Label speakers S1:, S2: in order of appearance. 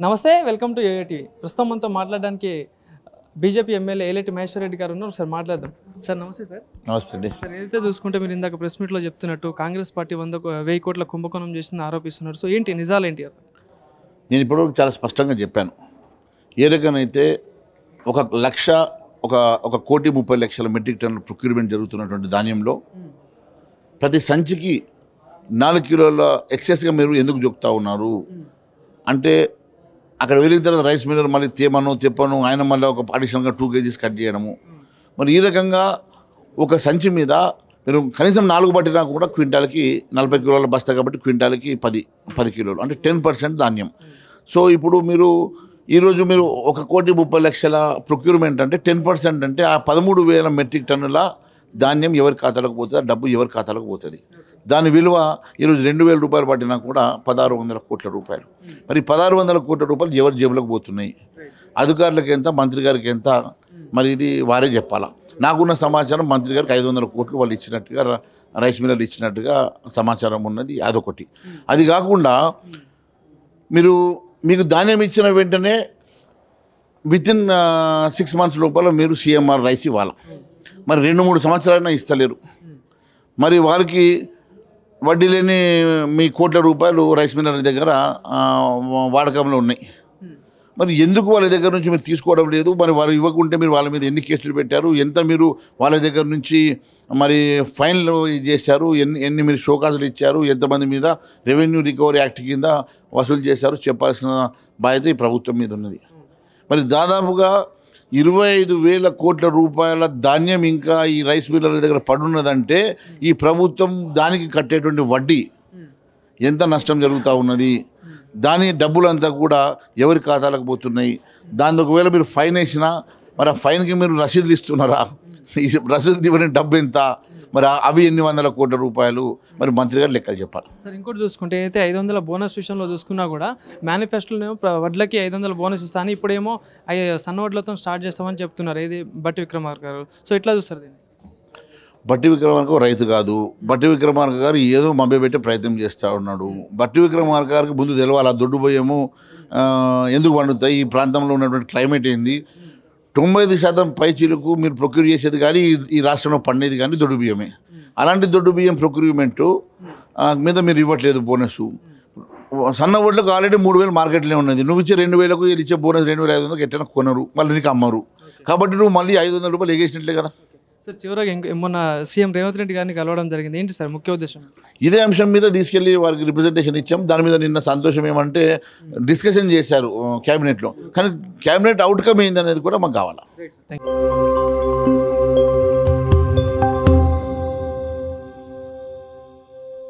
S1: నమస్తే, welcome to ఏఐటీవీ. ప్రస్తుతం మనతో మాట్లాడడానికి బీజేపీ ఎమ్మెల్యే ఏలేటి మహేశ్వర్ రెడ్డి గారు ఉన్నారు. ఒకసారి మాట్లాడదాం. సార్ నమస్తే. సార్
S2: నమస్తే అండి.
S1: సార్, ఏదైతే చూసుకుంటే మీరు ఇందాక ప్రెస్ మీట్లో చెప్తున్నట్టు కాంగ్రెస్ పార్టీ 1,000 కోట్ల కుంభకోణం చేసింది ఆరోపిస్తున్నారు. సో ఏంటి నిజాలేంటి అసలు?
S2: నేను ఇప్పటివరకు చాలా స్పష్టంగా చెప్పాను. ఏ రకంగానైతే 1,30,30,000 మెట్రిక్ టన్నుల ప్రొక్యూర్మెంట్ జరుగుతున్నటువంటి ధాన్యంలో ప్రతి సంచికి 4 కిలోల ఎక్సెస్గా మీరు ఎందుకు జొక్తా ఉన్నారు అంటే, అక్కడ వెళ్ళిన తర్వాత రైస్ మిల్లర్ మళ్ళీ తెప్పను ఆయన మళ్ళీ ఒక అడిషనల్గా 2 kgs కట్ చేయడము. మరి ఈ రకంగా ఒక సంచి మీద మీరు కనీసం 4 పట్టినా కూడా క్వింటాల్కి 40 కిలోల బస్తా కాబట్టి క్వింటాల్కి 10 కిలోలు అంటే 10% ధాన్యం. సో ఇప్పుడు ఈరోజు మీరు 1,30,00,000 ప్రొక్యూర్మెంట్ అంటే 10% అంటే ఆ 13,000 మెట్రిక్ టన్నుల ధాన్యం ఎవరి ఖాతాలోకి పోతుంది, ఆ డబ్బు ఎవరి ఖాతాలోకి పోతుంది. దాని విలువ ఈరోజు 2,000 రూపాయలు పట్టినా కూడా 1,600 కోట్ల రూపాయలు. మరి 1,600 కోట్ల రూపాయలు ఎవరి జేబులోకి పోతున్నాయి? అధికారులకు ఎంత, మంత్రి గారికి ఎంత, మరి ఇది వారే చెప్పాలా. నాకున్న సమాచారం మంత్రి గారికి 500 కోట్లు వాళ్ళు ఇచ్చినట్టుగా, రైస్ మిల్లర్లు ఇచ్చినట్టుగా సమాచారం ఉన్నది. అదొకటి. అది కాకుండా మీకు ధాన్యం ఇచ్చిన వెంటనే వితిన్ 6 months లోపల మీరు CMR రైస్ ఇవ్వాలి. మరి 2-3 సంవత్సరాలైనా ఇస్తలేరు. మరి వారికి వడ్డీ లేని మీ కోట్ల రూపాయలు రైస్ మిల్లర్ దగ్గర వాడకంలో ఉన్నాయి. మరి ఎందుకు వాళ్ళ దగ్గర నుంచి మీరు తీసుకోవడం లేదు? మరి వారు ఇవ్వకుంటే మీరు వాళ్ళ మీద ఎన్ని కేసులు పెట్టారు, ఎంత మీరు వాళ్ళ దగ్గర నుంచి మరి ఫైన్లు చేశారు, ఎన్ని మీరు షోకాసులు ఇచ్చారు, ఎంతమంది మీద రెవెన్యూ రికవరీ యాక్ట్ కింద వసూలు చేశారు చెప్పాల్సిన బాధ్యత ఈ ప్రభుత్వం మీద ఉన్నది. మరి దాదాపుగా 25,000 కోట్ల రూపాయల ధాన్యం ఇంకా ఈ రైస్ మిల్లర్ల దగ్గర పడున్నదంటే ఈ ప్రభుత్వం దానికి కట్టేటువంటి వడ్డీ ఎంత నష్టం జరుగుతూ ఉన్నది, దాని డబ్బులంతా కూడా ఎవరి ఖాతాలకు పోతున్నాయి. దాని ఒకవేళ మీరు ఫైన్ వేసినా మరి ఆ ఫైన్కి మీరు రసీదులు ఇస్తున్నారా? ఈ రసీదులు ఇవ్వని డబ్బు ఎంత, మరి అవి ఎన్ని వందల కోట్ల రూపాయలు, మరి మంత్రి గారు లెక్కలు చెప్పాలి.
S1: సార్, ఇంకోటి చూసుకుంటే అయితే 500 బోనస్ విషయంలో చూసుకున్నా కూడా మేనిఫెస్టోలో వడ్లకి 500 బోనస్ ఇస్తాను, ఇప్పుడేమో సన్న వడ్లతో స్టార్ట్ చేస్తామని చెప్తున్నారు. ఇది బట్టి విక్రమార్క గారు. సో ఎట్లా చూస్తారు దీన్ని?
S2: బట్టి విక్రమార్క రైతు కాదు. బట్టి విక్రమార్క గారు ఏదో మభ్యపెట్టే ప్రయత్నం చేస్తూ ఉన్నాడు. బట్టి విక్రమార్క గారికి ముందు తెలవాలి, ఆ దొడ్డు భయము ఎందుకు పండుతాయి, ఈ ప్రాంతంలో ఉన్నటువంటి క్లైమేట్ ఏంది. 95% పైచీలకు మీరు ప్రొక్యూర్ చేసేది కానీ ఈ రాష్ట్రంలో పండేది కానీ దొడ్డు బియ్యమే. అలాంటి దొడ్డు బియ్యం ప్రొక్యూర్మెంటు మీద మీరు ఇవ్వట్లేదు బోనస్. సన్న వడ్లకు ఆల్రెడీ 3,000 మార్కెట్లో ఉన్నది. నువ్వు ఇచ్చే 2,000కు ఇచ్చే బోనస్ 2,500 ఎట్లా కొనరు, మళ్ళీ నీకు అమ్మరు. కాబట్టి నువ్వు మళ్ళీ 500 రూపాయలు ఎగేసినట్లే కదా.
S1: సార్, చివరిగా మొన్న సీఎం రేవంత్ రెడ్డి గారిని కలవడం జరిగింది. ఏంటి సార్ ముఖ్య ఉద్దేశం?
S2: ఇదే అంశం మీద తీసుకెళ్ళి వారికి రిప్రజెంటేషన్ ఇచ్చాం. దాని మీద నిన్న సంతోషం ఏమంటే డిస్కషన్ చేశారు క్యాబినెట్లో. కానీ క్యాబినెట్ అవుట్కమ్ ఏందనేది కూడా మాకు కావాలి.
S1: Thank you.